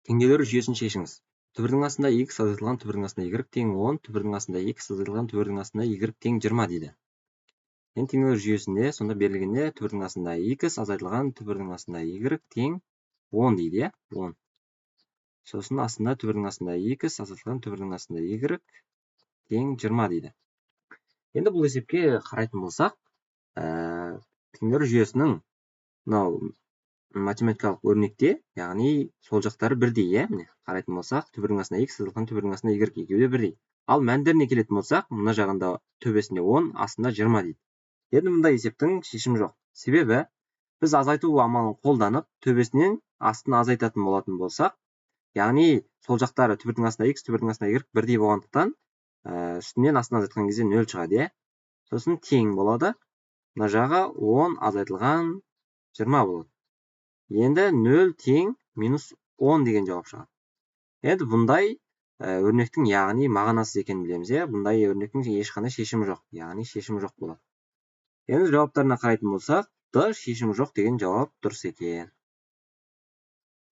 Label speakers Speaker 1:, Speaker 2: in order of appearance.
Speaker 1: Теңдеулер жүйесін шешіңіз. Түбірдің астында x азайтылған түбірдің астында y тең 10, түбірдің астында x азайтылған түбірдің астында y тең 20 дейді. Енді теңдеулер жүйесінде сонда берілгенде түбірдің астында x азайтылған түбірдің астында y тең 10 дейді, 10. Сосын астында түбірдің астында x азайтылған түбірдің астында y тең 20 дейді. Енді бұл есепке қарайтын болсақ, теңдеулер жүйесінің мынау математикалық өрнекте, яғни сол жақтары бірдей, міне қарайтын болсақ, түбірдің астында x азайтылған түбірдің астында y екеуі де бірдей. Ал мәндеріне келетін болсақ, мына жағында төбесінде 10, астында 20 дейді. Енді мұндай есептің шешімі жоқ. Себебі біз азайту амалын қолданып, төбесінен астына азайтатын болатын болсақ, яғни сол жақтары түбірдің астында x, түбірдің астында y бірдей болғандықтан, үстінен астына азайтқан кезде 0 шығады, сосын тең болады. Мына жағы 10 азайтылған 20 болады. Енді 0 тең минус 10 деген жауап шығады. Енді бұндай өрнектің яғни мағынасыз екенін білеміз. Бұндай өрнектің ешқандай шешімі жоқ. Яғни шешімі жоқ болады. Енді жауаптарына қарайтын болсақ, шешімі жоқ деген жауап дұрыс екен.